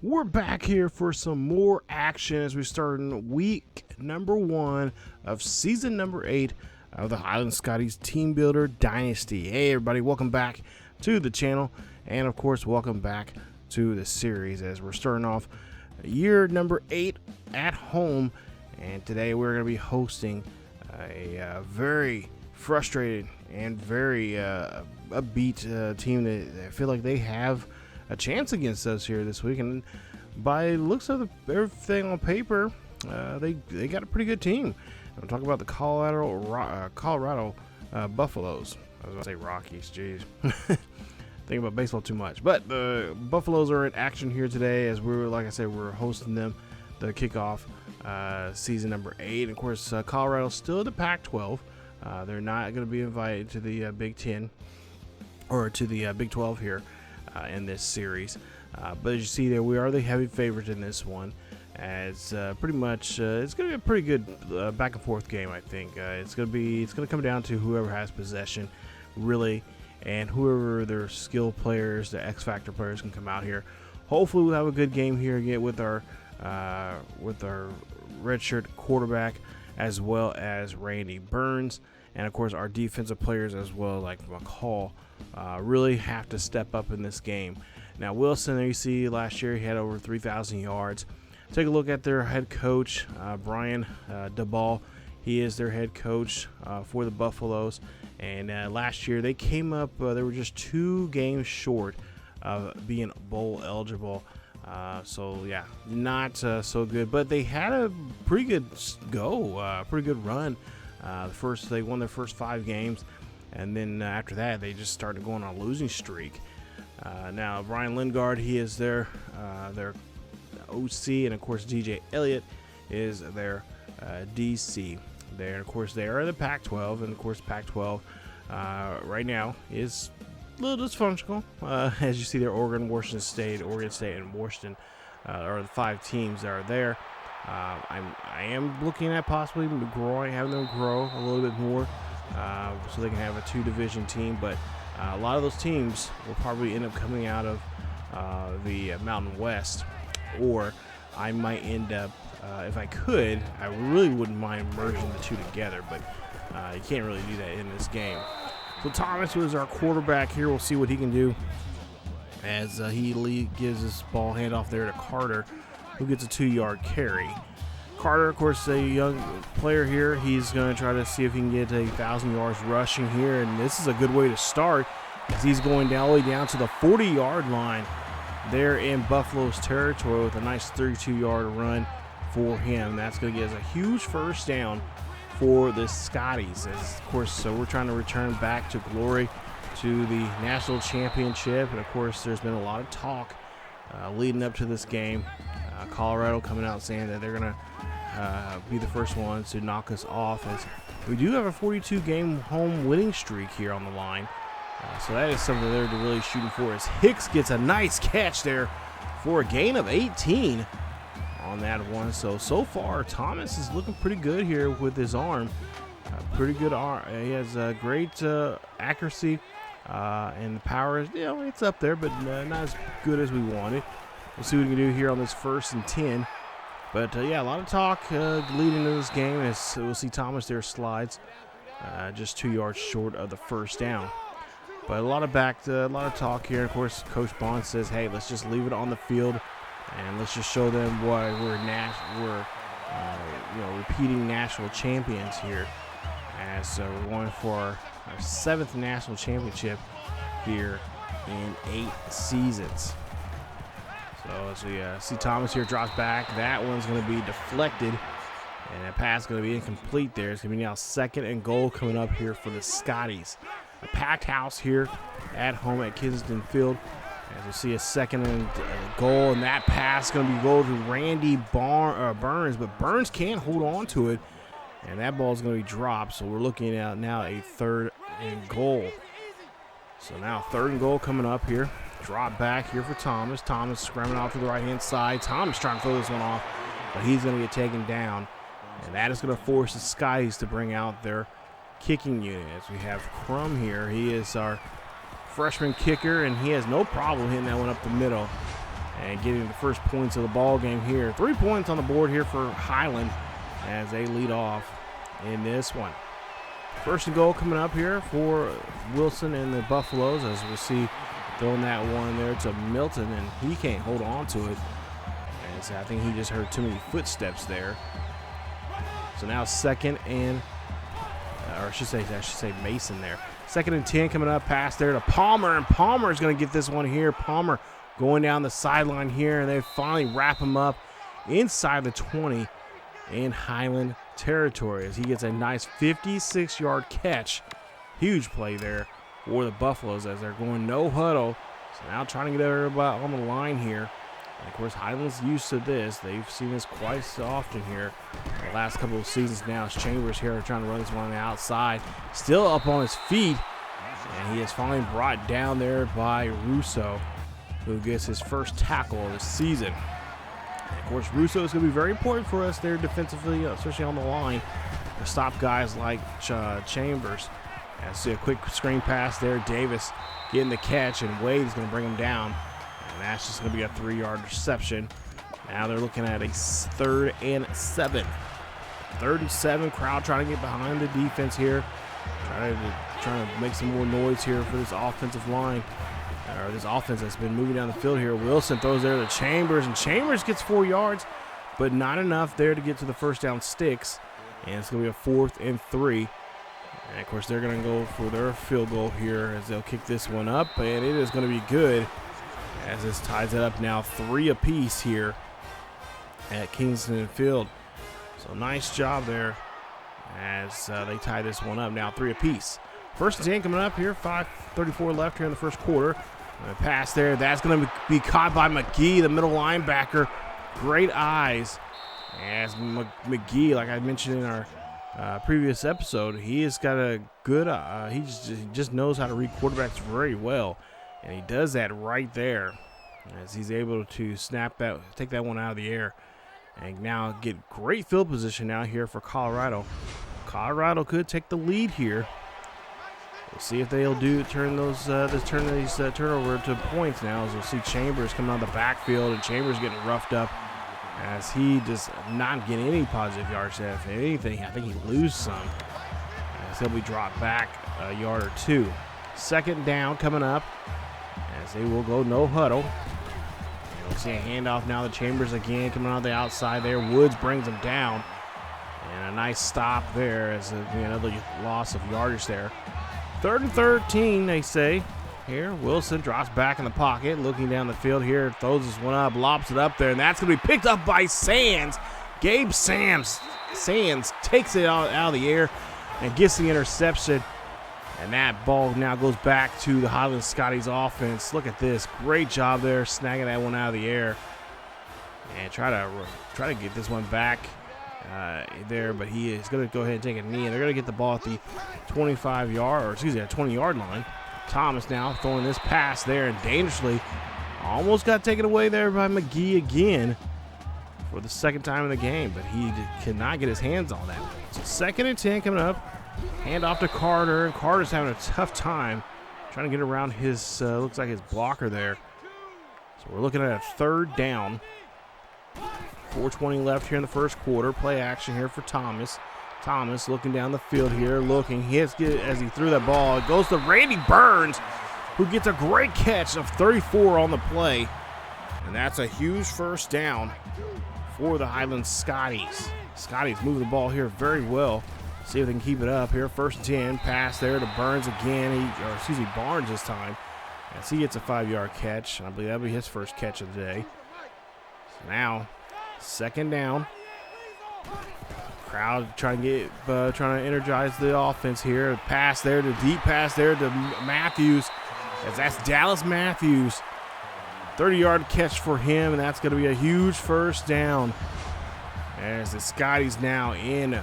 We're back here for some more action as we start in week number 1 of season number 8 of the Highland Scotties Team Builder Dynasty. Hey everybody, welcome back to the channel, and of course welcome back to the series as we're starting off year number 8 at home. And today we're going to be hosting a very frustrated and very upbeat team that I feel like they have a chance against us here this week. And by the looks of everything on paper, they got a pretty good team. I'm talking about the Colorado Buffaloes. I was going to say Rockies, jeez. Thinking about baseball too much. But the Buffaloes are in action here today as like I said, we're hosting them the kickoff season number 8. And of course, Colorado's still in the Pac-12. They're not going to be invited to the Big 10 or to the Big 12 here in this series. But as you see there, we are the heavy favorite in this one. As pretty much it's going to be a pretty good back and forth game. I think it's going to come down to whoever has possession, really, and whoever their skill players, the X Factor players, can come out here. Hopefully, we'll have a good game here again with our redshirt quarterback, as well as Randy Burns, and of course our defensive players as well, like McCall, really have to step up in this game. Now Wilson, there you see last year he had over 3,000 yards. Take a look at their head coach, Brian DeBall. He is their head coach for the Buffaloes, and last year they came up, they were just 2 games short of being bowl eligible. So yeah, not so good, but they had a pretty good pretty good run. They won their first 5 games, and then after that they just started going on a losing streak. Now Brian Lingard, he is their OC, and of course DJ Elliott is their DC there. And of course they are the Pac-12, and of course Pac-12 right now is a little dysfunctional. As you see there, Oregon State, and Washington are the 5 teams that are there. I am looking at possibly having them grow a little bit more so they can have a 2-division team, but a lot of those teams will probably end up coming out of the Mountain West, or I might end up, if I could, I really wouldn't mind merging the 2 together, but you can't really do that in this game. So Thomas, who is our quarterback here, we'll see what he can do as he gives this ball handoff there to Carter, who gets a 2-yard carry. Carter, of course, a young player here. He's going to try to see if he can get 1,000 yards rushing here, and this is a good way to start as he's going all the way down to the 40-yard line there in Buffalo's territory with a nice 32-yard run for him. That's going to get us a huge first down for the Scotties. As, of course, so we're trying to return back to glory to the national championship, and of course there's been a lot of talk leading up to this game. Colorado coming out saying that they're going to be the first ones to knock us off, as we do have a 42-game home winning streak here on the line. So that is something they're really shooting for, as Hicks gets a nice catch there for a gain of 18 on that one. So far Thomas is looking pretty good here with his arm. Pretty good arm. He has great accuracy, and the power is, it's up there, but not as good as we wanted. We'll see what we can do here on this 1st and 10. But yeah, a lot of talk leading into this game, as we'll see Thomas there slides just 2 yards short of the first down. But a lot of talk here. Of course, Coach Bond says, "Hey, let's just leave it on the field, and let's just show them why we're repeating national champions here." As we're going for our 7th national championship here in 8 seasons. So as we see Thomas here drops back, that one's going to be deflected, and that pass is going to be incomplete there. It's going to be now 2nd and goal coming up here for the Scotties. A packed house here at home at Kensington Field. As we see a 2nd and goal, and that pass is going to be goal to Randy Burns, but Burns can't hold on to it, and that ball is going to be dropped. So we're looking at now a 3rd and goal. So now 3rd and goal coming up here. Drop back here for Thomas. Thomas scrambling off to the right-hand side. Thomas trying to throw this one off, but he's going to get taken down. And that is going to force the Scotties to bring out their kicking unit. As we have Crum here. He is our freshman kicker, and he has no problem hitting that one up the middle. and getting the first points of the ball game here. 3 points on the board here for Highland as they lead off in this one. First and goal coming up here for Wilson and the Buffaloes, as we'll see throwing that one there to Milton, and he can't hold on to it. As I think he just heard too many footsteps there. So now second and, or I should say Mason there. Second and 10 coming up, pass there to Palmer, and Palmer is going to get this one here. Palmer going down the sideline here, and they finally wrap him up inside the 20 in Highland territory as he gets a nice 56-yard catch. Huge play there for the Buffaloes as they're going no huddle. So now trying to get everybody on the line here. And of course, Highland's used to this. They've seen this quite so often here the last couple of seasons now. As Chambers here trying to run this one on the outside. Still up on his feet. And he is finally brought down there by Russo, who gets his first tackle of the season. And of course, Russo is going to be very important for us there defensively, especially on the line, to stop guys like Chambers. I see a quick screen pass there. Davis getting the catch, and Wade is going to bring him down. And that's just going to be a 3-yard reception. Now they're looking at a 3rd and 7. 3rd and 7, crowd trying to get behind the defense here. Trying to make some more noise here for this offensive line. Or this offense that's been moving down the field here. Wilson throws there to Chambers, and Chambers gets 4 yards, but not enough there to get to the first down sticks. And it's going to be a 4th and 3. And of course, they're going to go for their field goal here as they'll kick this one up, and it is going to be good as this ties it up now 3 apiece here at Kingston Field. So nice job there as they tie this one up now 3 apiece. First and 10 coming up here, 5:34 left here in the first quarter. Pass there, that's going to be caught by McGee, the middle linebacker. Great eyes as McGee, like I mentioned in our previous episode, he has got a good, he just knows how to read quarterbacks very well. And he does that right there as he's able to take that one out of the air. And now get great field position now here for Colorado. Colorado could take the lead here. We'll see if they'll turn these turnover to points now, as we'll see Chambers coming out of the backfield, and Chambers getting roughed up as he does not get any positive yards. If anything, I think he loses some as he'll be dropped back a yard or 2. Second down coming up as they will go no huddle. And we'll see a handoff now to Chambers again coming out the outside there. Woods brings him down, and a nice stop there as another loss of yardage there. 3rd and 13, they say. Here, Wilson drops back in the pocket, looking down the field here, throws this one up, lobs it up there, and that's going to be picked up by Sands. Gabe Sands takes it out of the air and gets the interception. And that ball now goes back to the Highland Scotties offense. Look at this. Great job there, snagging that one out of the air. And try to get this one back there, but he is going to go ahead and take a knee. And they're going to get the ball at the 20-yard line. Thomas now throwing this pass there, and dangerously almost got taken away there by McGee again for the 2nd time in the game, but he cannot get his hands on that. So 2nd and 10 coming up. Hand off to Carter, and Carter's having a tough time trying to get around his, looks like his blocker there. So we're looking at a 3rd down. 4:20 left here in the first quarter. Play action here for Thomas. Thomas looking down the field here, looking. As he threw that ball, it goes to Randy Burns, who gets a great catch of 34 on the play. And that's a huge first down for the Highland Scotties. Scotties moving the ball here very well. See if they can keep it up here. 1st and 10, pass there to Burns again. Barnes this time. As he gets a 5-yard catch. I believe that'll be his first catch of the day. So now, 2nd down. Crowd trying to energize the offense here. Deep pass there to Matthews. As that's Dallas Matthews. 30-yard catch for him, and that's going to be a huge first down. As the Scotties now in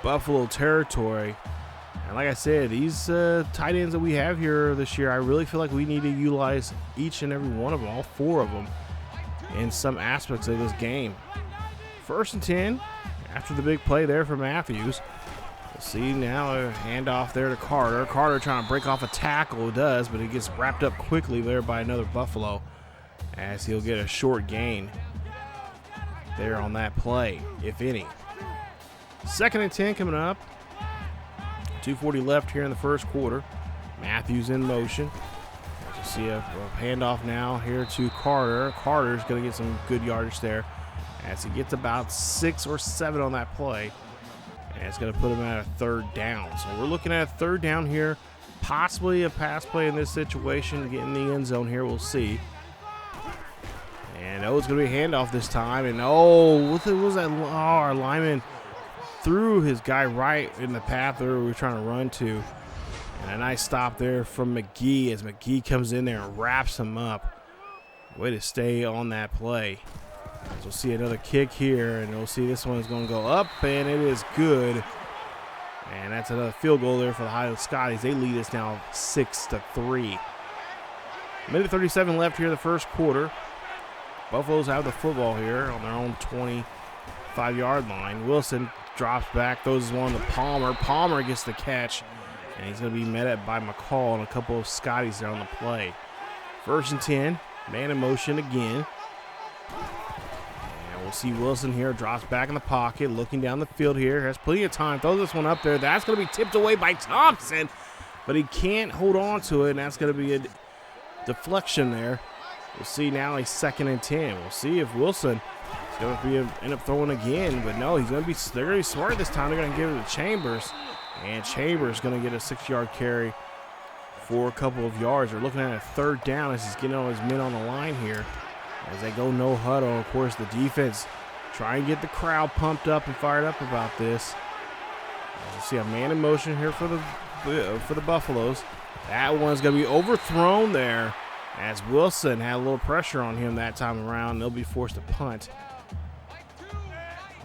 Buffalo territory. And like I said, these tight ends that we have here this year, I really feel like we need to utilize each and every one of them, all 4 of them, in some aspects of this game. 1st and 10, after the big play there for Matthews. We'll see now a handoff there to Carter. Carter trying to break off a tackle, does, but he gets wrapped up quickly there by another Buffalo. as he'll get a short gain there on that play, if any. 2nd and 10 coming up. 2:40 left here in the first quarter. Matthews in motion. As you see a handoff now here to Carter. Carter's going to get some good yardage there as he gets about 6 or 7 on that play. And it's going to put him at a 3rd down. So we're looking at a 3rd down here. Possibly a pass play in this situation. Get in the end zone here. We'll see. And it's going to be a handoff this time. And what was that? Oh, our lineman threw his guy right in the path where we were trying to run to. And a nice stop there from McGee as McGee comes in there and wraps him up. Way to stay on that play. So we'll see another kick here, and we'll see this one is going to go up, and it is good. And that's another field goal there for the Highland Scotties. They lead us now 6-3. Minute 37 left here in the first quarter. Buffaloes have the football here on their own 25-yard line. Wilson drops back, throws one to Palmer. Palmer gets the catch, and he's going to be met up by McCall and a couple of Scotties there on the play. 1st and 10, man in motion again. And we'll see Wilson here, drops back in the pocket, looking down the field here. Has plenty of time, throws this one up there. That's going to be tipped away by Thompson, but he can't hold on to it, and that's going to be a deflection there. We'll see now a 2nd and 10. We'll see if Wilson is going to end up throwing again, but no, they're going to be smart this time. They're going to give it to Chambers, and Chambers is going to get a 6-yard carry for a couple of yards. They're looking at a 3rd down as he's getting all his men on the line here. As they go no huddle, of course, the defense try and get the crowd pumped up and fired up about this. You see a man in motion here for the Buffaloes. That one's going to be overthrown there as Wilson had a little pressure on him that time around. They'll be forced to punt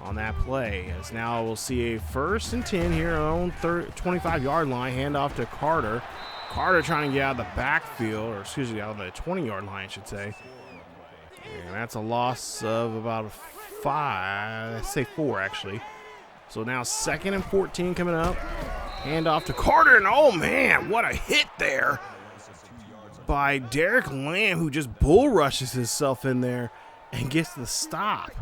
on that play. As now we'll see a 1st and 10 here on 25-yard line. Handoff to Carter. Carter trying to get out of the backfield, or excuse me, out of the 20-yard line, I should say. And that's a loss of about 5, let's say 4 actually. So now 2nd and 14 coming up. Handoff to Carter, and oh man, what a hit there by Derek Lamb, who just bull rushes himself in there and gets the stop.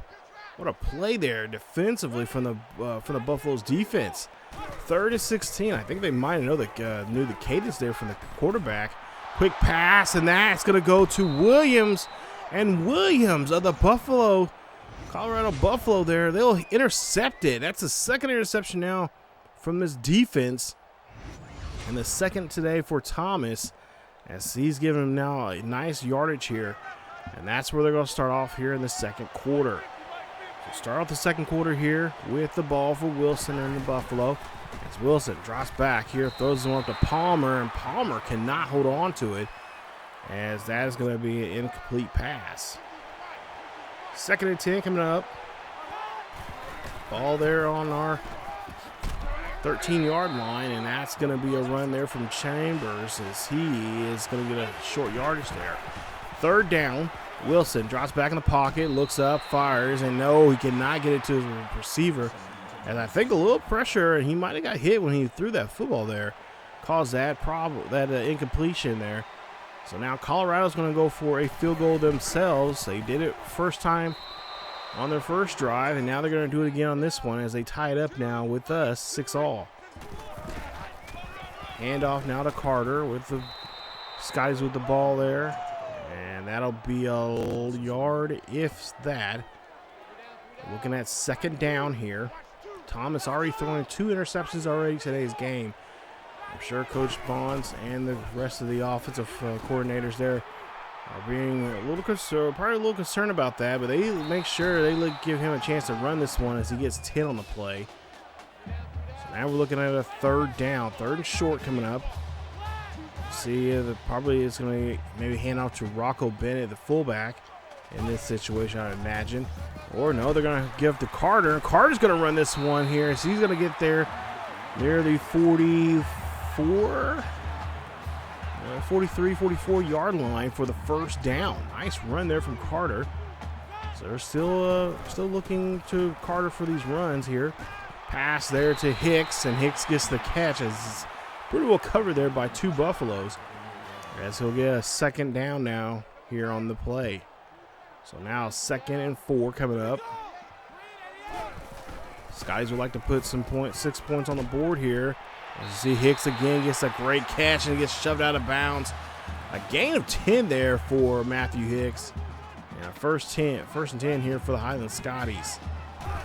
What a play there defensively from the Buffaloes defense. 3rd and 16. I think they might knew the cadence there from the quarterback. Quick pass, and that's going to go to Williams. And Williams of the Colorado Buffalo there, they'll intercept it. That's the 2nd interception now from this defense. And the 2nd today for Thomas, as he's giving him now a nice yardage here. And that's where they're going to start off here in the 2nd quarter. So start off the 2nd quarter here with the ball for Wilson and the Buffalo. As Wilson drops back here, throws the one up to Palmer, and Palmer cannot hold on to it, as that is going to be an incomplete pass. 2nd and 10 coming up. Ball there on our 13-yard line, and that's going to be a run there from Chambers, as he is going to get a short yardage there. 3rd down. Wilson drops back in the pocket, looks up, fires, and no, he cannot get it to his receiver. And I think a little pressure, and he might have got hit when he threw that football there, caused that problem, that incompletion there. So now Colorado's going to go for a field goal themselves. They did it first time on their first drive, and now they're going to do it again on this one as they tie it up now with us 6-all. Handoff now to Carter with the Scotties with the ball there. And that'll be a yard, if that. Looking at 2nd down here. Thomas already throwing 2 interceptions already today's game. I'm sure Coach Bonds and the rest of the offensive coordinators there are being a little concerned, probably a little concerned about that, but they make sure they give him a chance to run this one as he gets 10 on the play. So now we're looking at a 3rd down, 3rd and short coming up. See, probably is going to maybe hand off to Rocco Bennett, the fullback, in this situation, I imagine. Or no, they're going to give to Carter. Carter's going to run this one here, so he's going to get there near the 43, 44 yard line for the 1st down. Nice run there from Carter. So they're still looking to Carter for these runs here. Pass there to Hicks, and Hicks gets the catch as pretty well covered there by 2 Buffaloes, as he'll get a 2nd down now here on the play. So now 2nd and 4 coming up. Scotties would like to put some 6 points on the board here. As you see, Hicks again gets a great catch and gets shoved out of bounds. A gain of 10 there for Matthew Hicks. And first and 10 here for the Highland Scotties.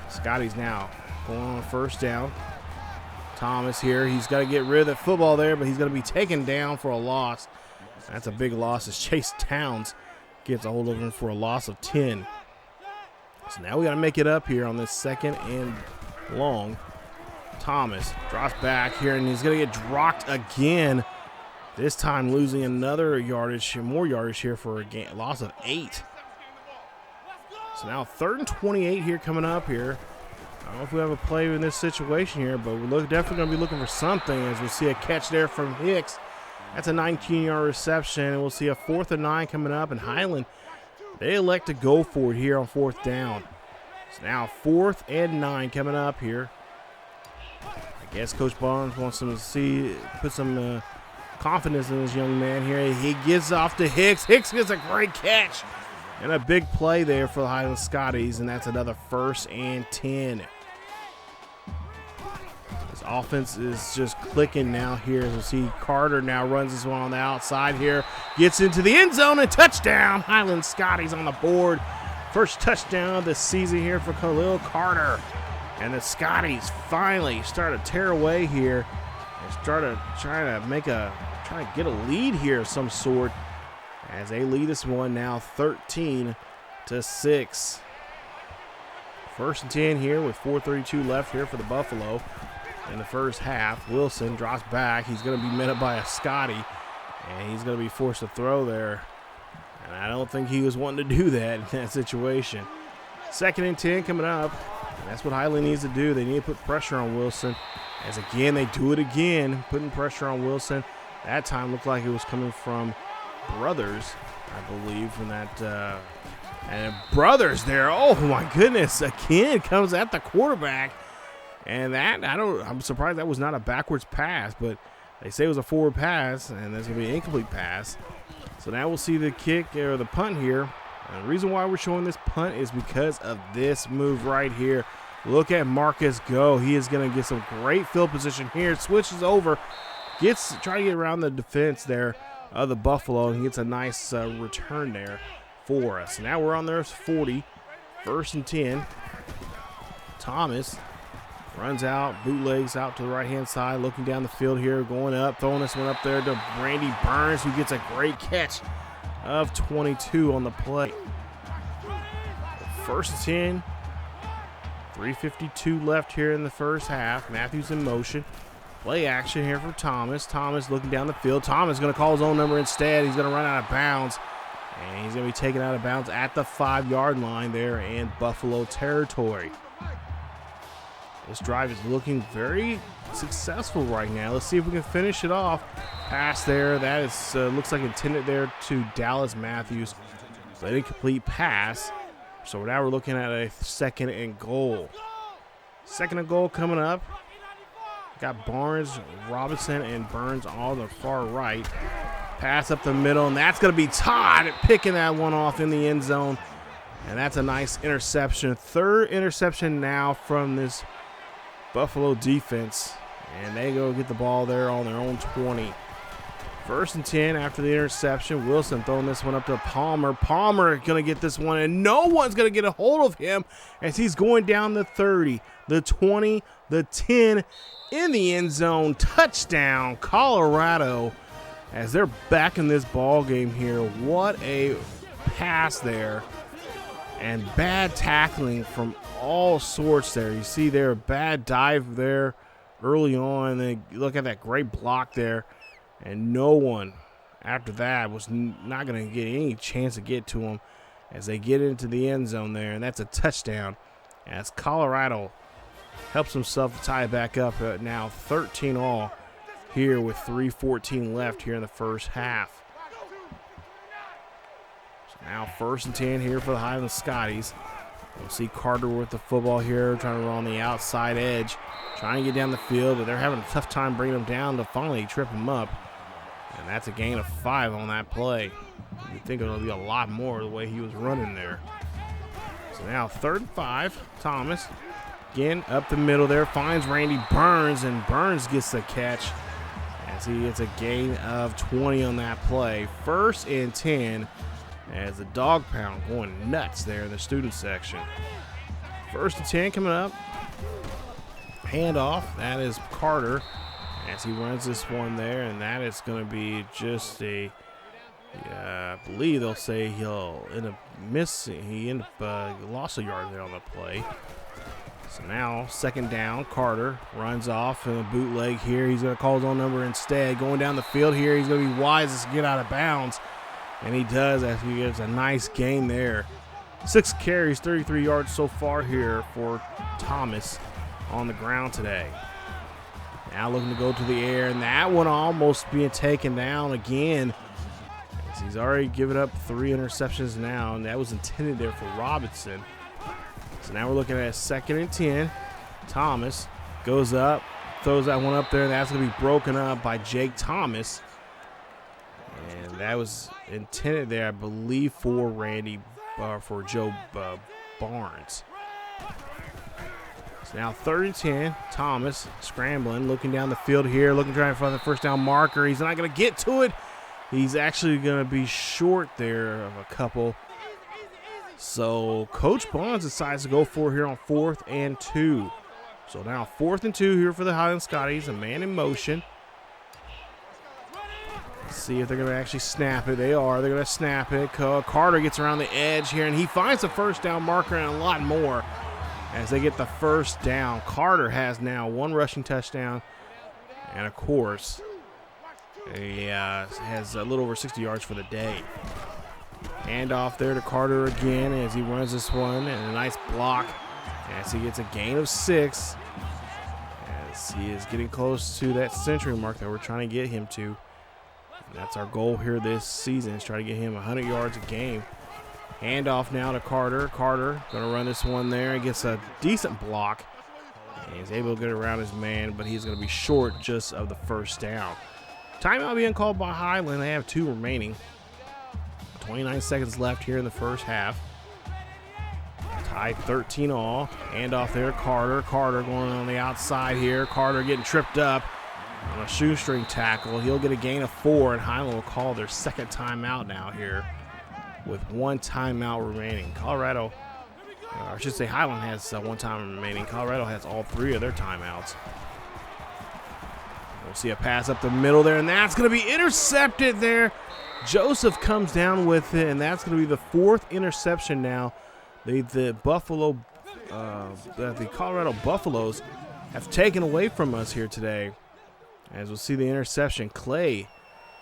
Scotties now going on 1st down. Thomas here, he's got to get rid of that football there, but he's going to be taken down for a loss. That's a big loss as Chase Towns gets a hold of him for a loss of 10. So now we got to make it up here on this 2nd and long. Thomas drops back here, and he's going to get dropped again. This time losing another more yardage here for a loss of 8. So now 3rd and 28 here coming up here. I don't know if we have a play in this situation here, but we're definitely going to be looking for something as we see a catch there from Hicks. That's a 19-yard reception, and we'll see a 4th and 9 coming up, and Highland, they elect to go for it here on 4th down. So now 4th and 9 coming up here. I guess Coach Barnes wants them to put some confidence in this young man here. He gives off to Hicks. Hicks gets a great catch. And a big play there for the Highland Scotties, and that's another 1st and 10. This offense is just clicking now here. As we see Carter now runs this one on the outside here. Gets into the end zone and touchdown. Highland Scotties on the board. First touchdown of the season here for Khalil Carter. And the Scotties finally start to tear away here and start trying to get a lead here of some sort, as they lead this one now 13-6. 1st and 10 here with 4:32 left here for the Buffalo in the first half. Wilson drops back. He's going to be met up by a Scotty, and he's going to be forced to throw there. And I don't think he was wanting to do that in that situation. 2nd and 10 coming up. And that's what Highland needs to do. They need to put pressure on Wilson. As again, they do it again, putting pressure on Wilson. That time looked like it was coming from Brothers, I believe, from that. And Brothers there. Oh my goodness! A kid comes at the quarterback, and I'm surprised that was not a backwards pass, but they say it was a forward pass, and that's gonna be an incomplete pass. So now we'll see the kick or the punt here. And the reason why we're showing this punt is because of this move right here. Look at Marcus go. He is going to get some great field position here. Switches over. Try to get around the defense there of the Buffalo and gets a nice return there for us. Now we're on their 40. 1st and 10. Thomas runs out, bootlegs out to the right-hand side, looking down the field here, going up, throwing this one up there to Randy Burns, who gets a great catch of 22 on the play. 1st and 10. 3:52 left here in the first half. Matthews in motion. Play action here for Thomas. Thomas looking down the field. Thomas going to call his own number instead. He's going to run out of bounds. And he's going to be taken out of bounds at the 5-yard line there in Buffalo territory. This drive is looking very successful right now. Let's see if we can finish it off. Pass there. That is looks like intended there to Dallas Matthews. So an incomplete pass. So now we're looking at a 2nd and goal. 2nd and goal coming up. Got Barnes, Robinson, and Burns all the far right. Pass up the middle, and that's going to be Todd picking that one off in the end zone. And that's a nice interception. 3rd interception now from this Buffalo defense. And they go get the ball there on their own 20. 1st and 10 after the interception. Wilson throwing this one up to Palmer. Palmer going to get this one, and no one's going to get a hold of him as he's going down the 30, the 20, the 10, in the end zone. Touchdown, Colorado, as they're back in this ball game here. What a pass there, and bad tackling from all sorts there. You see there a bad dive there early on, and then look at that great block there. And no one after that was not going to get any chance to get to him as they get into the end zone there. And that's a touchdown as Colorado helps himself to tie it back up at now 13-all here with 3:14 left here in the first half. So now 1st and 10 here for the Highland Scotties. We'll see Carter with the football here, trying to run on the outside edge, trying to get down the field, but they're having a tough time bringing him down to finally trip him up. And that's a gain of 5 on that play. You think it'll be a lot more the way he was running there. So now 3rd and 5. Thomas again up the middle there, finds Randy Burns, and Burns gets the catch as he gets a gain of 20 on that play. 1st and 10 as the dog pound going nuts there in the student section. 1st and 10 coming up. Handoff, that is Carter as he runs this one there, and that is going to be just a, I believe they'll say he'll end up missing. He ended up lost a yard there on the play. So now 2nd down, Carter runs off in a bootleg here. He's going to call his own number instead. Going down the field here, he's going to be wise to get out of bounds, and he does as he gives a nice gain there. 6 carries, 33 yards so far here for Thomas on the ground today. Now looking to go to the air, and that one almost being taken down again. As he's already given up 3 interceptions now, and that was intended there for Robinson. So now we're looking at 2nd and 10. Thomas goes up, throws that one up there, and that's going to be broken up by Jake Thomas. And that was intended there, I believe, for for Joe Barnes. So now 3rd and 10. Thomas scrambling, looking down the field here, looking trying to find the 1st down marker. He's not going to get to it. He's actually going to be short there of a couple. So Coach Bonds decides to go for it here on 4th and 2. So now 4th and 2 here for the Highland Scotties. A man in motion. Let's see if they're going to actually snap it. They are. They're going to snap it. Carter gets around the edge here, and he finds the 1st down marker and a lot more as they get the 1st down. Carter has now 1 rushing touchdown, and of course, he has a little over 60 yards for the day. Handoff there to Carter again as he runs this one, and a nice block as he gets a gain of 6 as he is getting close to that century mark that we're trying to get him to. And that's our goal here this season, is try to get him 100 yards a game. Handoff now to Carter. Carter going to run this one there. He gets a decent block, and he's able to get around his man, but he's going to be short just of the 1st down. Timeout being called by Highland. They have 2 remaining. 29 seconds left here in the 1st half. Tied 13 all. Handoff there, Carter. Carter going on the outside here. Carter getting tripped up on a shoestring tackle. He'll get a gain of 4, and Highland will call their 2nd timeout now here with 1 timeout remaining. Colorado, or I should say Highland has 1 time remaining. Colorado has all 3 of their timeouts. We'll see a pass up the middle there, and that's going to be intercepted there. Joseph comes down with it, and that's going to be the 4th interception now. The Colorado Buffaloes have taken away from us here today. As we'll see the interception, Clay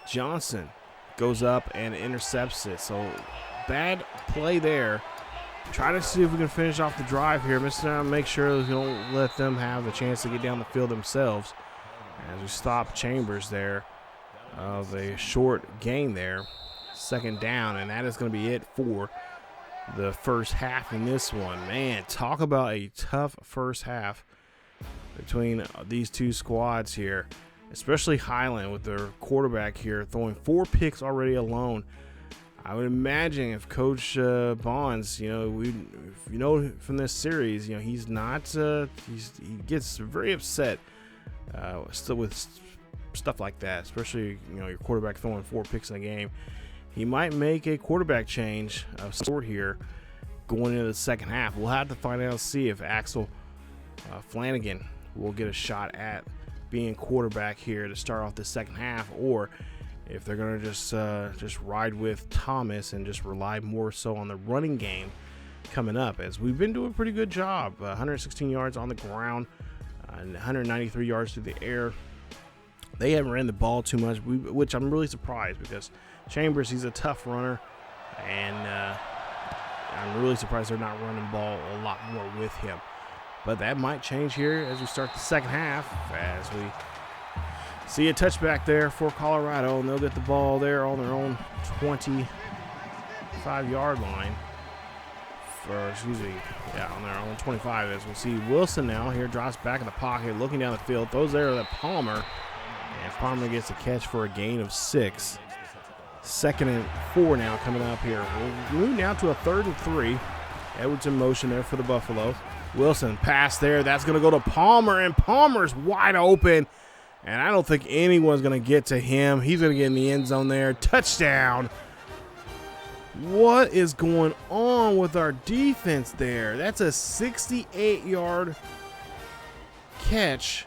Johnson goes up and intercepts it. So bad play there. Try to see if we can finish off the drive here. Make sure we don't let them have a chance to get down the field themselves. As we stop Chambers there of a short gain there. 2nd down, and that is going to be it for the 1st half in this one. Man, talk about a tough 1st half between these 2 squads here, especially Highland with their quarterback here throwing 4 picks already alone. I would imagine if Coach Bonds, from this series, he's not, he gets very upset still with stuff like that, especially your quarterback throwing 4 picks in a game. He might make a quarterback change of sort here going into the 2nd half. We'll have to find out and see if Axel Flanagan will get a shot at being quarterback here to start off the 2nd half, or if they're going to just ride with Thomas and just rely more so on the running game coming up, as we've been doing a pretty good job. 116 yards on the ground and 193 yards through the air. They haven't ran the ball too much, which I'm really surprised, because Chambers, he's a tough runner, and I'm really surprised they're not running the ball a lot more with him. But that might change here as we start the 2nd half, as we see a touchback there for Colorado, and they'll get the ball there on their own 25-yard line. On their own 25, as we'll see Wilson now here drops back in the pocket, looking down the field, throws there to Palmer, and Palmer gets a catch for a gain of 6. 2nd and 4 now coming up here. We'll move now to a 3rd and 3. Edwards in motion there for the Buffalo. Wilson pass there. That's going to go to Palmer, and Palmer's wide open. And I don't think anyone's going to get to him. He's going to get in the end zone there. Touchdown. What is going on with our defense there? That's a 68-yard catch.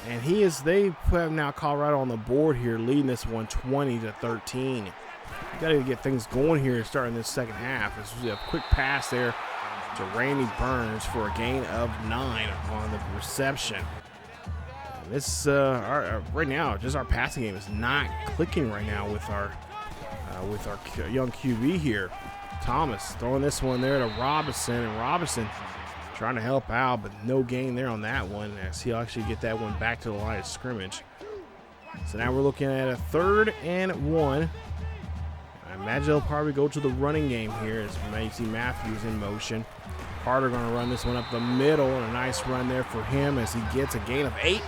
And they have now Colorado on the board here, leading this one 20-13. You got to get things going here starting this second half. This was a quick pass there to Randy Burns for a gain of 9 on the reception. And this right now, just our passing game is not clicking right now with our young QB here. Thomas throwing this one there to Robinson, and Robinson trying to help out, but no gain there on that one, as he'll actually get that one back to the line of scrimmage. So now we're looking at a 3rd and 1. I imagine they'll probably go to the running game here, as you see Matthews in motion. Carter going to run this one up the middle, and a nice run there for him as he gets a gain of 8.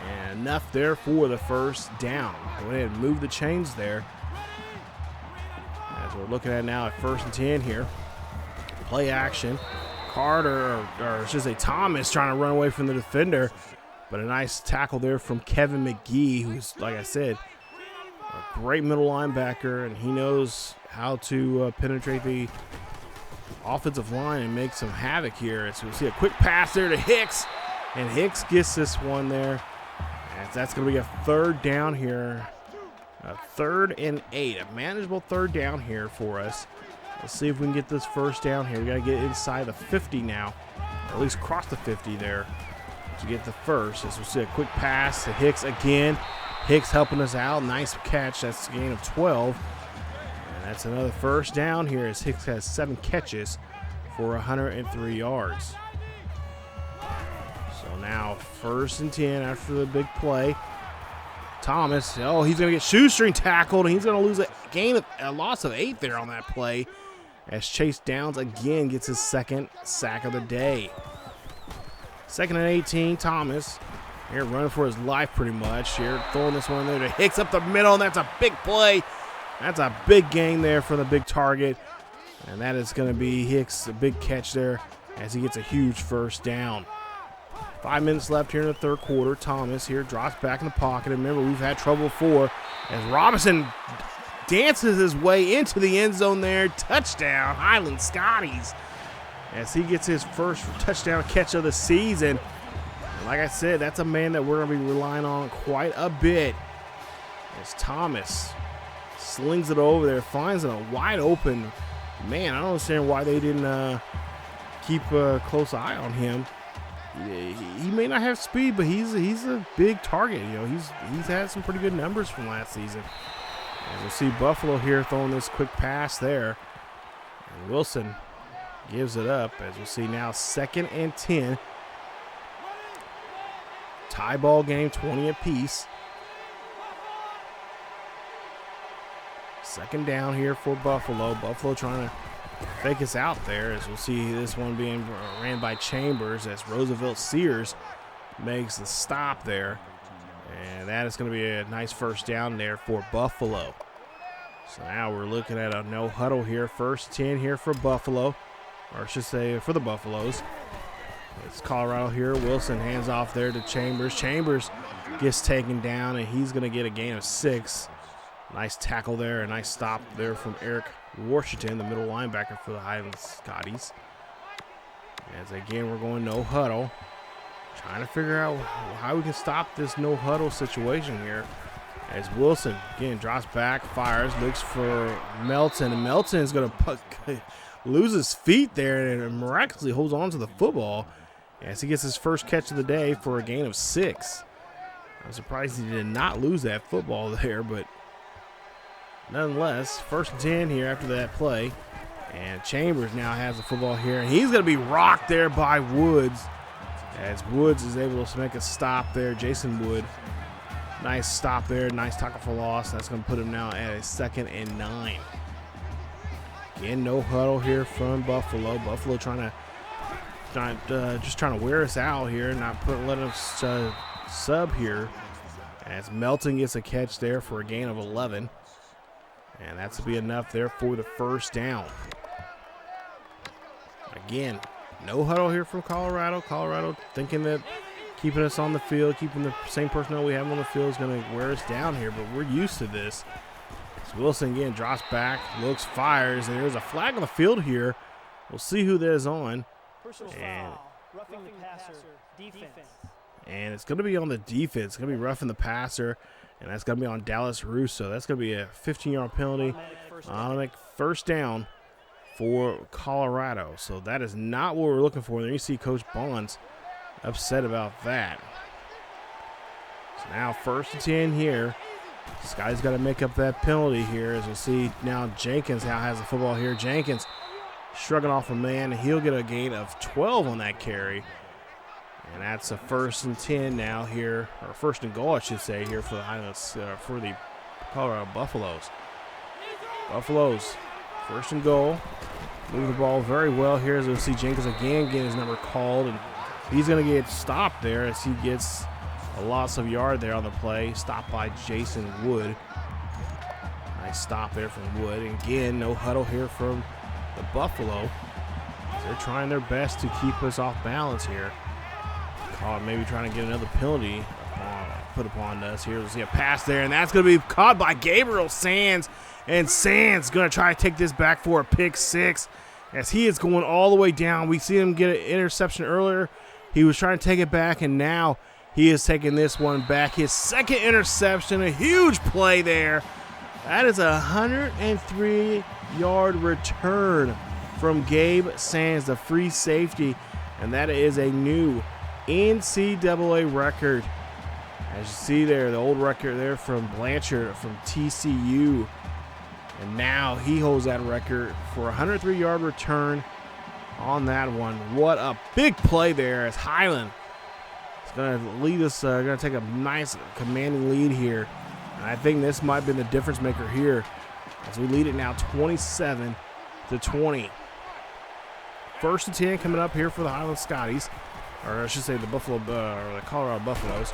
And enough there for the first down. Go ahead and move the chains there. As we're looking at now at 1st and 10 here. Play action. Carter, or I should say Thomas, trying to run away from the defender. But a nice tackle there from Kevin McGee, who's, like I said, a great middle linebacker, and he knows how to penetrate the offensive line and make some havoc here. So we'll see a quick pass there to Hicks, and Hicks gets this one there. As that's going to be a 3rd down here. A 3rd and 8, a manageable 3rd down here for us. Let's see if we can get this first down here. We got to get inside the 50 now, or at least cross the 50 there to get the first. As we'll see a quick pass to Hicks again. Hicks helping us out. Nice catch. That's a gain of 12. And that's another first down here as Hicks has 7 catches for 103 yards. So now 1st and 10 after the big play. Thomas, he's going to get shoestring tackled, and he's going to lose a loss of 8 there on that play, as Chase Downs again gets his 2nd sack of the day. 2nd and 18, Thomas here running for his life pretty much. Here throwing this one there to Hicks up the middle, and that's a big play. That's a big gain there for the big target, and that is going to be Hicks, a big catch there as he gets a huge first down. 5 minutes left here in the 3rd quarter. Thomas here drops back in the pocket. And remember, we've had trouble before as Robinson dances his way into the end zone there. Touchdown, Highland Scotties, as he gets his first touchdown catch of the season. And like I said, that's a man that we're going to be relying on quite a bit, as Thomas slings it over there, finds a wide open man. I don't understand why they didn't keep a close eye on him. He may not have speed, but he's a big target. You know, he's had some pretty good numbers from last season. And we'll see Buffalo here throwing this quick pass there. And Wilson gives it up, as we'll see now 2nd and 10. Tie ball game, 20 apiece. 2nd down here for Buffalo. Buffalo trying to fake us out there, as we'll see this one being ran by Chambers, as Roosevelt Sears makes the stop there. And that is going to be a nice first down there for Buffalo. So now we're looking at a no huddle here. 1st 10 here for Buffalo, or I should say for the Buffaloes. It's Colorado here. Wilson hands off there to Chambers. Chambers gets taken down, and he's going to get a gain of 6. Nice tackle there, a nice stop there from Eric Washington, the middle linebacker for the Highland Scotties. As again, we're going no huddle. Trying to figure out how we can stop this no huddle situation here. As Wilson again drops back, fires, looks for Melton, and Melton is going to lose his feet there and miraculously holds on to the football as he gets his first catch of the day for a gain of 6. I'm surprised he did not lose that football there, but nonetheless, 1st and 10 here after that play. And Chambers now has the football here, and he's going to be rocked there by Woods, as Woods is able to make a stop there. Jason Wood, nice stop there, nice tackle for loss. That's going to put him now at a 2nd and 9. Again, no huddle here from Buffalo. Buffalo just trying to wear us out here, not letting us sub here, as Melton gets a catch there for a gain of 11. And that's to be enough there for the first down. Again, no huddle here from Colorado. Colorado thinking that keeping us on the field, keeping the same personnel we have on the field is going to wear us down here, but we're used to this. So Wilson again drops back, looks, fires, and there's a flag on the field here. We'll see who that is on. And it's going to be on the defense. It's going to be roughing the passer, and that's going to be on Dallas Russo. That's going to be a 15-yard penalty. Automatic first down for Colorado. So that is not what we're looking for. There you see Coach Bonds upset about that. So now 1st and 10 here. Scotty's got to make up that penalty here. As we'll see now, Jenkins now has the football here. Jenkins shrugging off a man. He'll get a gain of 12 on that carry. And that's a 1st and 10 now here, or 1st and goal, I should say, here for the Highlands, for the Colorado Buffaloes. Buffaloes, 1st and goal. Move the ball very well here, as we'll see Jenkins again get his number called, and he's going to get stopped there as he gets a loss of yard there on the play. Stopped by Jason Wood. Nice stop there from Wood. And again, no huddle here from the Buffalo. They're trying their best to keep us off balance here. Maybe trying to get another penalty put upon us here. We'll see a pass there, and that's going to be caught by Gabriel Sands. And Sands going to try to take this back for a pick 6 as he is going all the way down. We see him get an interception earlier. He was trying to take it back, and now he is taking this one back. His 2nd interception, a huge play there. That is a 103-yard return from Gabe Sands, the free safety, and that is a new NCAA record. As you see there, the old record there from Blanchard from TCU. And now he holds that record for a 103-yard return on that one. What a big play there as Highland is going to lead us, going to take a nice commanding lead here. And I think this might have been the difference maker here as we lead it now 27-20. 1st and 10 coming up here for the Highland Scotties. Or I should say the the Colorado Buffaloes.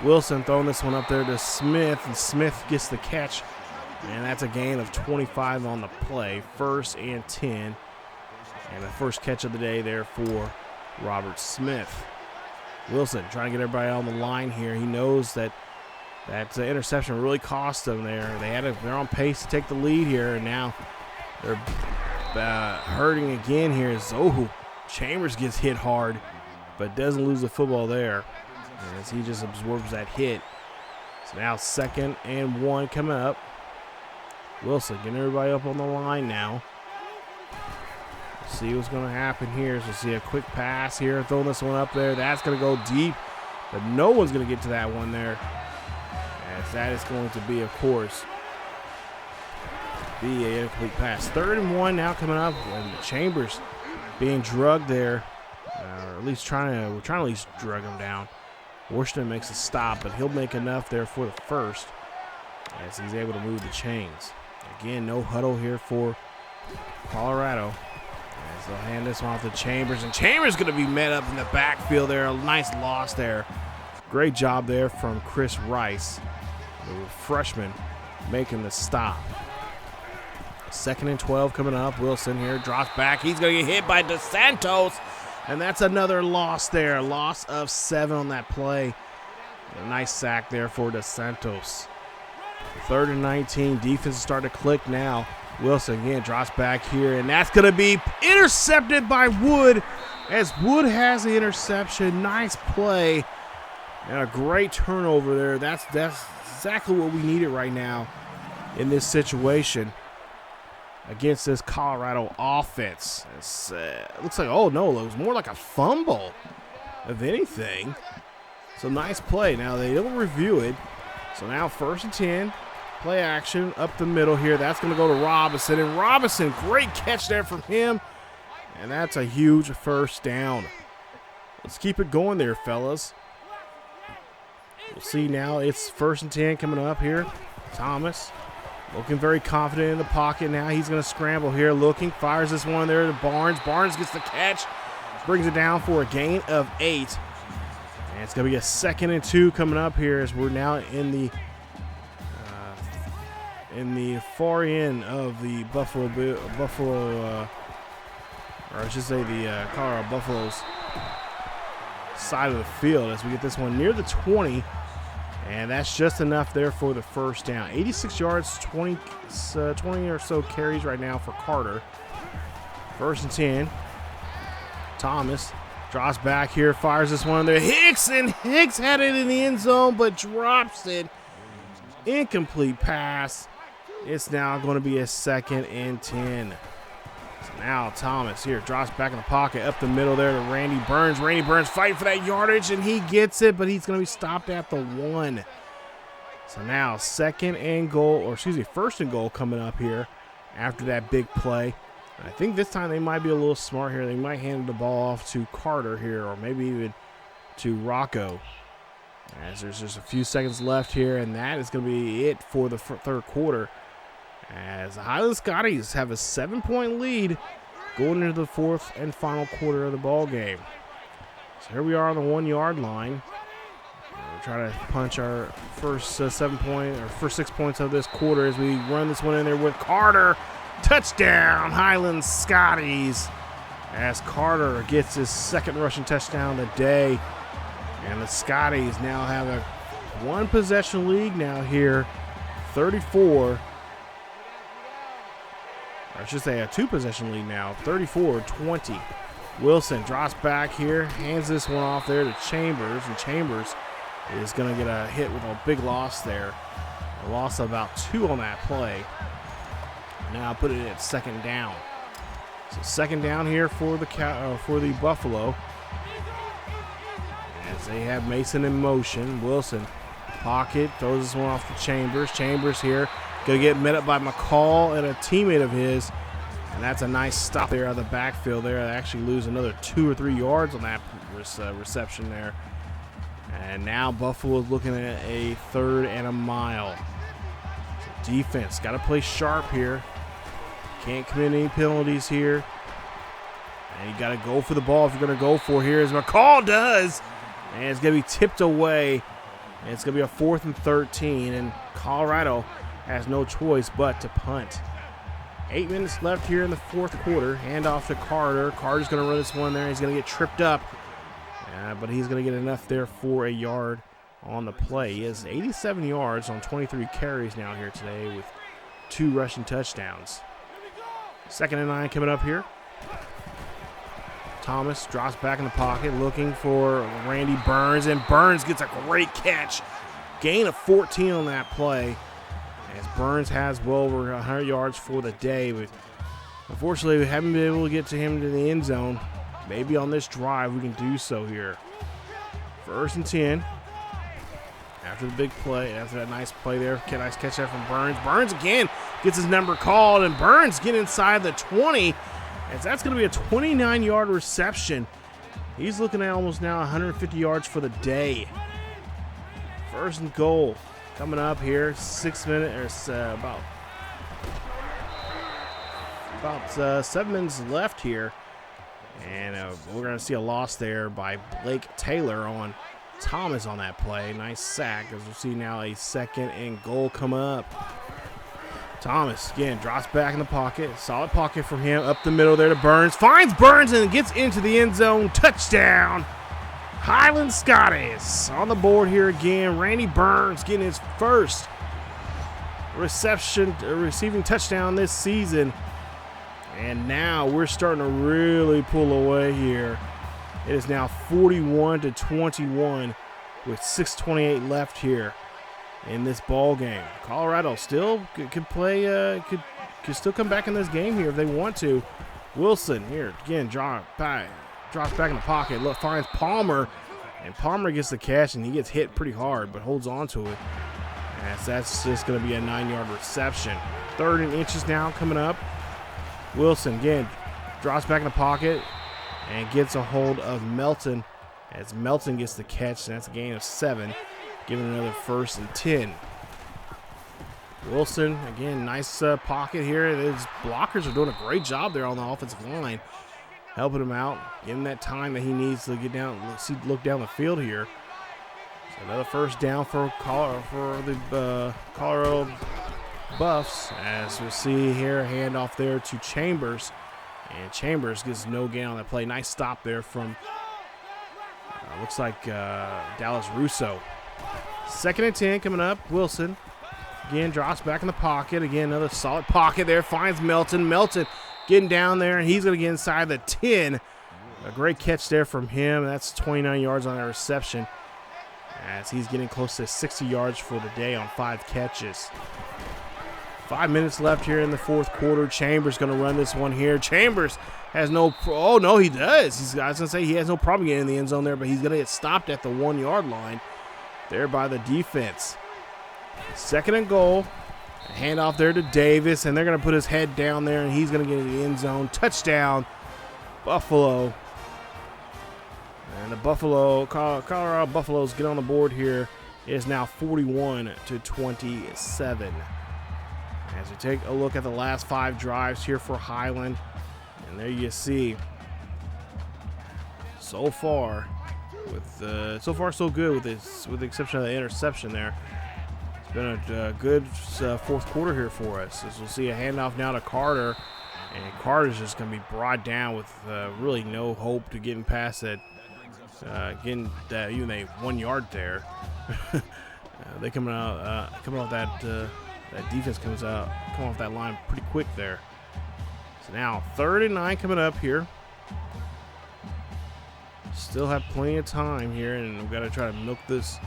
Wilson throwing this one up there to Smith, and Smith gets the catch, and that's a gain of 25 on the play. 1st and 10, and the first catch of the day there for Robert Smith. Wilson trying to get everybody on the line here. He knows that interception really cost them there. They're on pace to take the lead here, and now they're hurting again here. Zohu Chambers gets hit hard, but doesn't lose the football there as he just absorbs that hit. So now 2nd and 1 coming up. Wilson getting everybody up on the line now. See what's going to happen here. So see a quick pass here, throwing this one up there. That's going to go deep, but no one's going to get to that one there. As that is going to be, of course, be an incomplete pass. 3rd and 1 now coming up, and Chambers being drugged there. Or at least we're trying to at least drug him down. Washington makes a stop, but he'll make enough there for the first as he's able to move the chains. Again, no huddle here for Colorado. As they'll hand this one off to Chambers, and Chambers going to be met up in the backfield there. A nice loss there. Great job there from Chris Rice, the freshman, making the stop. 2nd and 12 coming up. Wilson here drops back. He's going to get hit by DeSantos. And that's another loss there. A loss of 7 on that play. A nice sack there for DeSantos. 3rd and 19. Defense is starting to click now. Wilson again drops back here. And that's going to be intercepted by Wood. As Wood has the interception. Nice play. And a great turnover there. That's exactly what we needed right now in this situation against this Colorado offense. It looks like, oh no, it was more like a fumble of anything. So nice play. Now they don't review it. So now 1st and 10, play action up the middle here. That's going to go to Robinson. And Robinson, great catch there from him. And that's a huge first down. Let's keep it going there, fellas. We'll see now it's 1st and 10 coming up here. Thomas looking very confident in the pocket now. He's going to scramble here, looking, fires this one there to Barnes. Barnes gets the catch, brings it down for a gain of 8. And it's going to be a 2nd and 2 coming up here as we're now in in the far end of the or I should say the Colorado Buffaloes side of the field as we get this one near the 20, and that's just enough there for the first down. 86 yards, 20 or so carries right now for Carter. First and 10. Thomas drops back here, fires this one there. Hicks had it in the end zone, but drops it. Incomplete pass. It's now going to be a 2nd and 10. So now Thomas here drops back in the pocket, up the middle there to Randy Burns. Randy Burns fighting for that yardage, and he gets it, but he's going to be stopped at the 1. So now 1st and goal coming up here after that big play. I think this time they might be a little smart here. They might hand the ball off to Carter here, or maybe even to Rocco. As there's just a few seconds left here, and that is going to be it for the third quarter. As the Highland Scotties have a 7-point lead going into the fourth and final quarter of the ball game. So here we are on the 1-yard line. We're trying to punch our first 6 points of this quarter as we run this one in there with Carter. Touchdown, Highland Scotties, as Carter gets his 2nd rushing touchdown of the day. And the Scotties now have a 1-possession lead now here, 34. I should say a 2-possession lead now, 34-20. Wilson drops back here, hands this one off there to Chambers, and Chambers is going to get a hit with a big loss there. A loss of about 2 on that play. Now put it at 2nd down. So 2nd down here for the Buffalo. As they have Mason in motion. Wilson pocket, throws this one off to Chambers. Chambers here going to get met up by McCall and a teammate of his. And that's a nice stop there out of the backfield there. They actually lose another 2 or 3 yards on that reception there. And now Buffalo's looking at a 3rd and a mile. So defense got to play sharp here. Can't commit any penalties here. And you got to go for the ball if you're going to go for here, as McCall does. And it's going to be tipped away. And it's going to be a 4th and 13. And Colorado has no choice but to punt. 8 minutes left here in the fourth quarter. Hand off to Carter. Carter's going to run this one there. He's going to get tripped up. But he's going to get enough there for a yard on the play. He has 87 yards on 23 carries now here today with 2 rushing touchdowns. 2nd and 9 coming up here. Thomas drops back in the pocket looking for Randy Burns, and Burns gets a great catch. Gain of 14 on that play, as Burns has well over 100 yards for the day. But unfortunately, we haven't been able to get to him to the end zone. Maybe on this drive we can do so here. 1st and 10. After the big play, after that nice play there, nice catch that from Burns. Burns again gets his number called, and Burns get inside the 20, as that's going to be a 29-yard reception. He's looking at almost now 150 yards for the day. 1st and goal coming up here. 6 minutes, or about 7 minutes left here, and we're going to see a loss there by Blake Taylor on Thomas on that play. Nice sack, as we'll see now a 2nd and goal come up. Thomas again drops back in the pocket. Solid pocket from him, up the middle there to Burns. Finds Burns and gets into the end zone. Touchdown, Highland Scotties. On the board here again. Randy Burns getting his first receiving touchdown this season. And now we're starting to really pull away here. It is now 41-21 with 6:28 left here in this ball game. Colorado still could play, could still come back in this game here if they want to. Wilson here again drops back in the pocket. Look, finds Palmer, and Palmer gets the catch, and he gets hit pretty hard, but holds on to it. As that's just going to be a 9-yard reception. 3rd and inches now coming up. Wilson again drops back in the pocket and gets a hold of Melton, as Melton gets the catch, and that's a gain of 7, giving another 1st and 10. Wilson, again, nice pocket here. His blockers are doing a great job there on the offensive line, helping him out, giving him that time that he needs to get down, look down the field here. So another 1st down for the Colorado Buffs, as we see here, handoff there to Chambers. And Chambers gets no gain on that play. Nice stop there from, looks like Dallas Russo. 2nd and 10 coming up. Wilson again drops back in the pocket. Again, another solid pocket there. Finds Melton. Melton getting down there, and he's going to get inside the 10. A great catch there from him. That's 29 yards on that reception, as he's getting close to 60 yards for the day on 5 catches. 5 minutes left here in the 4th quarter. Chambers going to run this one here. Chambers has no oh, no, he does. I was going to say he has no problem getting in the end zone there, but he's going to get stopped at the 1-yard line there by the defense. 2nd and goal. A handoff there to Davis, and they're going to put his head down there, and he's going to get in the end zone. Touchdown, Buffalo. And the Colorado Buffaloes get on the board here. It is now 41-27. As we take a look at the last 5 drives here for Highland, and there you see, so far so good with the exception of the interception there. It's been a good 4th quarter here for us. As we'll see a handoff now to Carter, and Carter's just going to be brought down with really no hope to getting past that, getting that even a 1 yard there. They coming off that. That defense comes off that line pretty quick there. So now 3rd and 9 coming up here. Still have plenty of time here, and we've got to try to milk this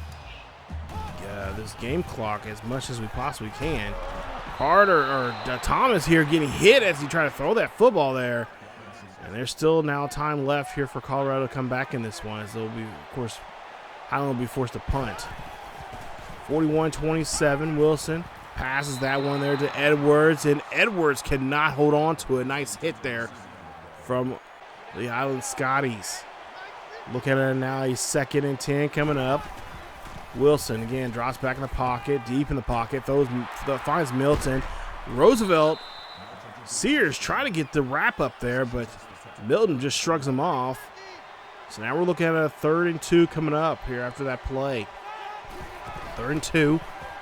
game clock as much as we possibly can. Thomas here getting hit as he tried to throw that football there. And there's still now time left here for Colorado to come back in this one, as they'll be, of course, Highland will be forced to punt. 41-27, Wilson passes that one there to Edwards, and Edwards cannot hold on to it. Nice hit there from the Highland Scotties. Look at it now, he's 2nd and 10 coming up. Wilson again drops back in the pocket, deep in the pocket, finds Milton. Roosevelt, Sears try to get the wrap up there, but Milton just shrugs him off. So now we're looking at a 3rd and 2 coming up here after that play. 3rd and 2.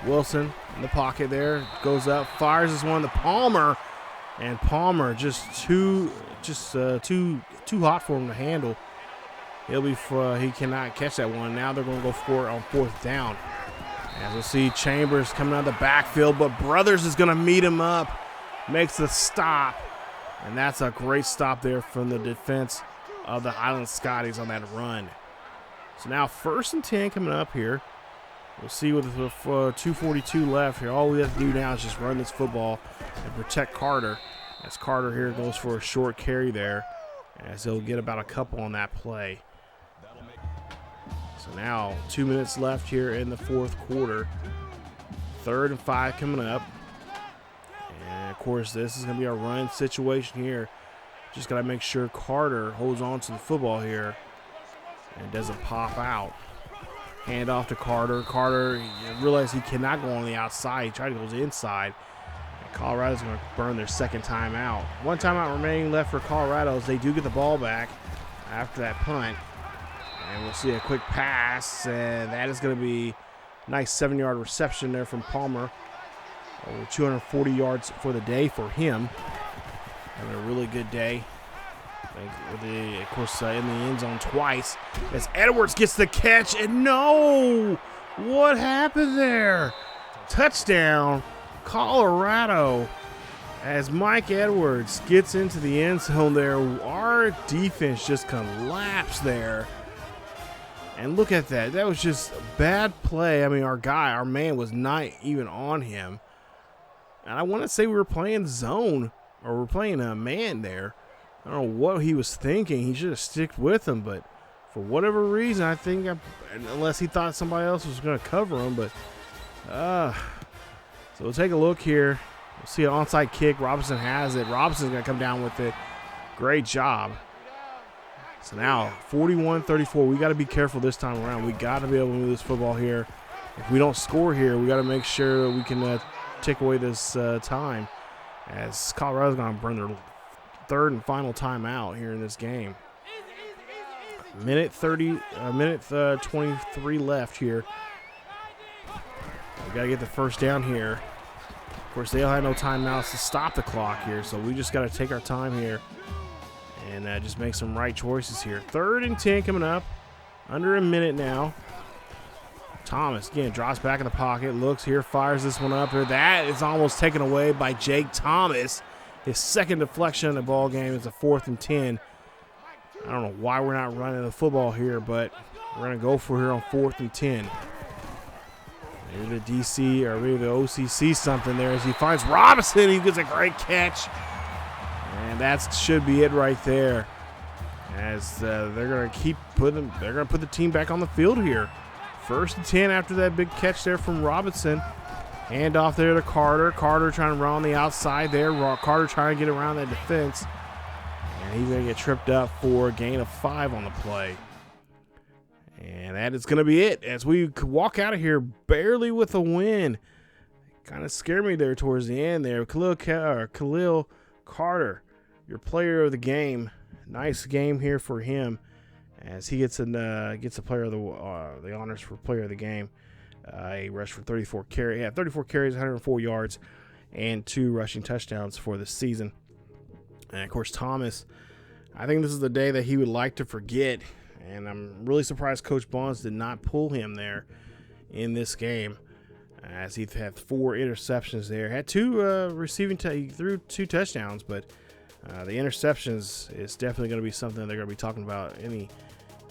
Wilson in the pocket there, goes up, fires this one to Palmer, and Palmer just too hot for him to handle. He cannot catch that one. Now they're going to go for it on 4th down. As we'll see Chambers coming out of the backfield, but Brothers is going to meet him up, makes the stop, and that's a great stop there from the defense of the Highland Scotties on that run. So now 1st and 10 coming up here. We'll see with 2:42 left here. All we have to do now is just run this football and protect Carter. As Carter here goes for a short carry there, as he'll get about a couple on that play. So now 2 minutes left here in the 4th quarter. 3rd and 5 coming up. And of course, this is going to be a run situation here. Just got to make sure Carter holds on to the football here and doesn't pop out. Hand off to Carter. Carter realized he cannot go on the outside. He tried to go inside. And Colorado's going to burn their 2nd timeout. 1 timeout remaining left for Colorado as they do get the ball back after that punt. And we'll see a quick pass, and that is going to be a nice 7-yard reception there from Palmer. Over 240 yards for the day for him. Having a really good day. Of course, in the end zone twice as Edwards gets the catch, and no! What happened there? Touchdown, Colorado, as Mike Edwards gets into the end zone there. Our defense just collapsed there. And look at that. That was just a bad play. I mean, our man was not even on him. And I want to say we were playing zone, or we're playing a man there. I don't know what he was thinking. He should have sticked with him, but for whatever reason, I think, unless he thought somebody else was going to cover him, but so we'll take a look here. We'll see an onside kick. Robinson has it. Robinson's going to come down with it. Great job. So now 41-34. We got to be careful this time around. We got to be able to move this football here. If we don't score here, we got to make sure we can take away this time, as Colorado's going to burn their 3rd and final timeout here in this game. Minute 23 left here. We got to get the 1st down here. Of course, they'll have no timeouts to stop the clock here, so we just got to take our time here and just make some right choices here. 3rd and 10 coming up. Under a minute now. Thomas, again, drops back in the pocket, looks here, fires this one up here. That is almost taken away by Jake Thomas. His 2nd deflection in the ball game is a 4th and 10. I don't know why we're not running the football here, but we're going to go for here on 4th and 10. Maybe the DC or maybe the OCC something there as he finds Robinson. He gets a great catch. And that should be it right there. As they're going to put the team back on the field here. 1st and 10 after that big catch there from Robinson. Hand off there to Carter. Carter trying to run on the outside there. Carter trying to get around that defense. And he's going to get tripped up for a gain of 5 on the play. And that is going to be it as we walk out of here barely with a win. Kind of scared me there towards the end there. Khalil Carter, your player of the game. Nice game here for him as he gets a player of the honors for player of the game. He rushed for 34 carries. Yeah, 34 carries, 104 yards, and 2 rushing touchdowns for the season. And of course, Thomas, I think this is the day that he would like to forget. And I'm really surprised Coach Bonds did not pull him there in this game, as he had 4 interceptions there. Had 2 he threw 2 touchdowns, but the interceptions is definitely going to be something they're going to be talking about in the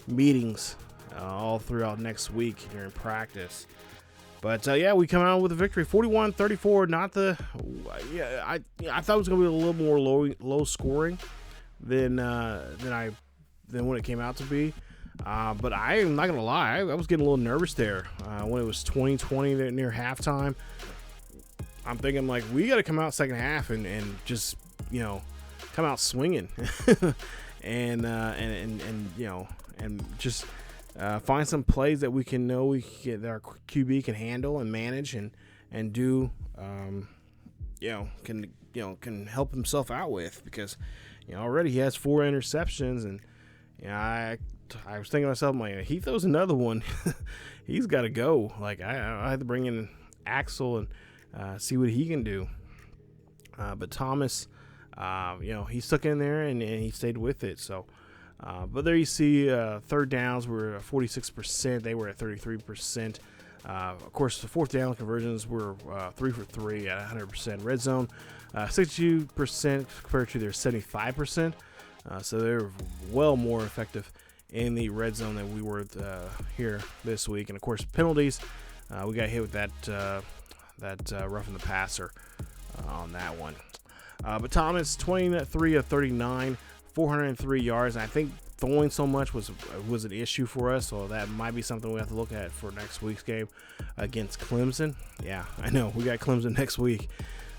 meetings all throughout next week during practice. But yeah, we come out with a victory, 41-34. Not the I thought it was going to be a little more low scoring than when it came out to be. But I am not gonna lie, I was getting a little nervous there when it was 20-20 near halftime. I'm thinking like we got to come out second half and just come out swinging and just find some plays that we can that our QB can handle and manage and do can help himself out with, because already he has 4 interceptions, and I was thinking to myself, like, he throws another one, he's got to go. Like I had to bring in Axel and see what he can do. But Thomas, he stuck in there and he stayed with it. So, but there you see, 3rd downs were 46%. They were at 33%. Of course, the 4th down conversions were 3 for 3 at 100%. Red zone, 62% compared to their 75%. So they're well more effective in the red zone than we were here this week. And of course, penalties, we got hit with that roughing the passer on that one. But Thomas, 23 of 39, 403 yards. And I think throwing so much was an issue for us, so that might be something we have to look at for next week's game against Clemson. Yeah, I know we got Clemson next week.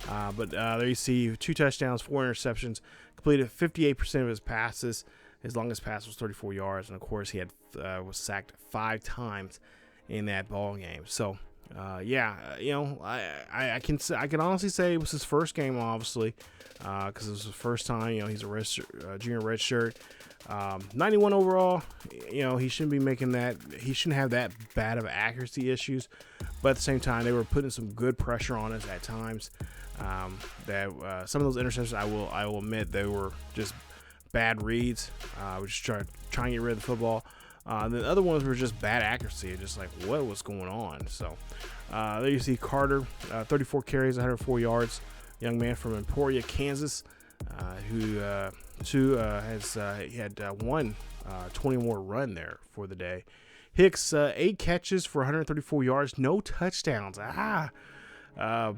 But there you see 2 touchdowns, 4 interceptions, completed 58% of his passes. His longest pass was 34 yards, and of course he was sacked 5 times in that ball game. So, I can honestly say it was his first game, obviously, because it was the first time. He's a junior red shirt. 91 overall. He shouldn't be making that. He shouldn't have that bad of accuracy issues. But at the same time, they were putting some good pressure on us at times. That some of those interceptions, I will admit, they were just bad reads. We just trying to get rid of the football. The other ones were just bad accuracy, just like what was going on. So there you see Carter, 34 carries, 104 yards. Young man from Emporia, Kansas, who had one 20-more run there for the day. Hicks, 8 catches for 134 yards, no touchdowns.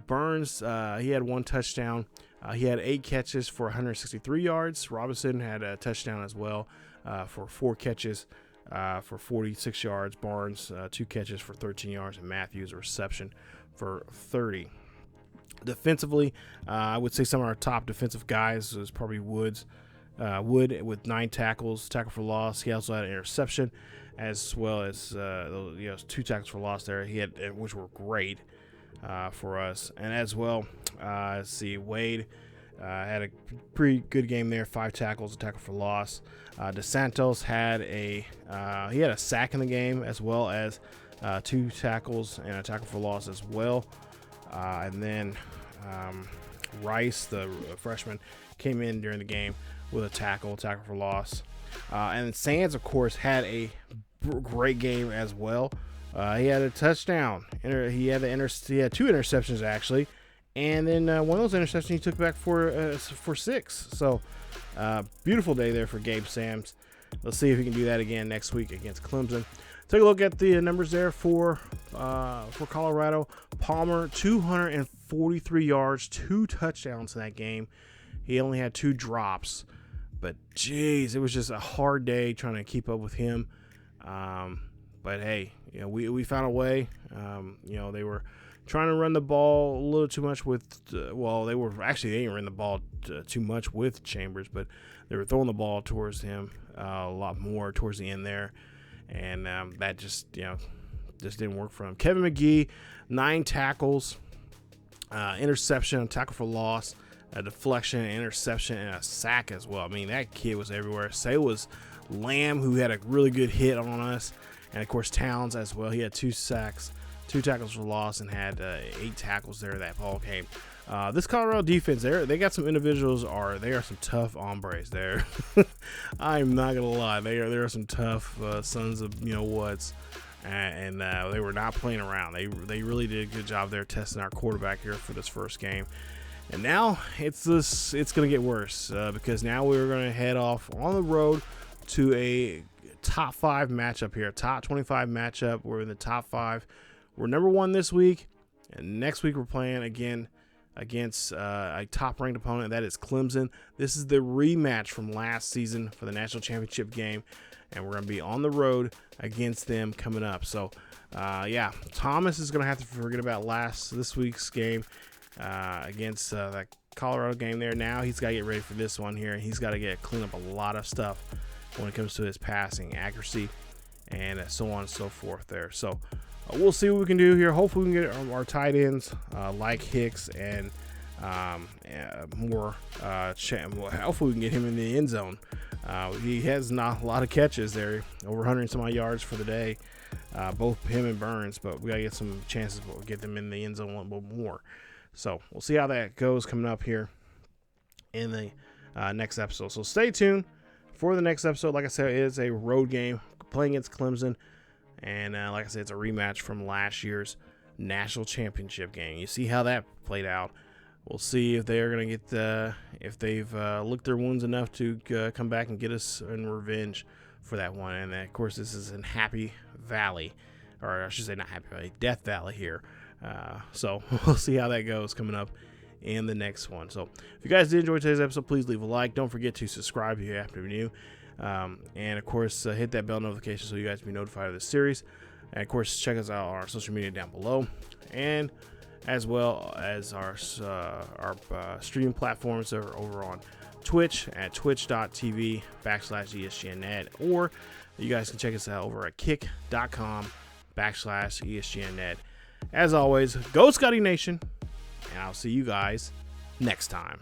Burns, he had 1 touchdown. He had 8 catches for 163 yards. Robinson had a touchdown as well for 4 catches for 46 yards. Barnes, 2 catches for 13 yards. And Matthews, a reception for 30. Defensively, I would say some of our top defensive guys was probably Wood with 9 tackles, tackle for loss. He also had an interception, as well as 2 tackles for loss there. He had, which were great for us. And as well, let's see, Wade had a pretty good game there. 5 tackles, a tackle for loss. DeSantos had a sack in the game, as well as 2 tackles and a tackle for loss as well. And then Rice, the freshman, came in during the game with a tackle for loss. And Sands, of course, had a great game as well. He had a touchdown. He had two interceptions actually, and then one of those interceptions he took back for 6. So beautiful day there for Gabe Sams. Let's see if he can do that again next week against Clemson. Take a look at the numbers there for Colorado. Palmer, 243 yards, 2 touchdowns in that game. He only had 2 drops, but geez, it was just a hard day trying to keep up with him. But hey, you know, we found a way. You know, they were trying to run the ball a little too much with, they didn't run the ball too much with Chambers, but they were throwing the ball towards him a lot more towards the end there. And that just didn't work for him. Kevin McGee, 9 tackles, interception, tackle for loss, a deflection, an interception, and a sack as well. I mean, that kid was everywhere. Say was Lamb, who had a really good hit on us, and of course Towns as well. He had 2 sacks, 2 tackles for loss, and had 8 tackles there that ball game. This Colorado defense, they got some individuals. They are some tough hombres there. I'm not gonna lie, they are some tough sons of whats, and they were not playing around. They really did a good job there testing our quarterback here for this first game. And now it's gonna get worse because now we're gonna head off on the road to a top 5 matchup here, top 25 matchup. We're in the top 5. We're number 1 this week, and next week we're playing again against a top-ranked opponent, that is Clemson. This is the rematch from last season for the national championship game, and we're going to be on the road against them coming up. So, yeah, Thomas is going to have to forget about this week's game against that Colorado game there. Now he's got to get ready for this one here, and he's got to clean up a lot of stuff when it comes to his passing accuracy and so on and so forth there. So, we'll see what we can do here. Hopefully we can get our tight ends like Hicks and more. Hopefully we can get him in the end zone. He has not a lot of catches there, over 100 some odd yards for the day, both him and Burns, but we got to get some chances to get them in the end zone a little bit more. So we'll see how that goes coming up here in the next episode. So stay tuned for the next episode. Like I said, it is a road game playing against Clemson. And like I said, it's a rematch from last year's national championship game. You see how that played out. We'll see if they're going to get if they've licked their wounds enough to come back and get us in revenge for that one. And of course, this is in Happy Valley, or I should say not Happy Valley, Death Valley here. So we'll see how that goes coming up in the next one. So if you guys did enjoy today's episode, please leave a like. Don't forget to subscribe if you happen to be new. And of course, hit that bell notification so you guys can be notified of this series. And of course, check us out on our social media down below, and as well as our streaming platforms that are over on Twitch at twitch.tv/ESGNet, or you guys can check us out over at kick.com/ESGNet. As always, go Scotty Nation, and I'll see you guys next time.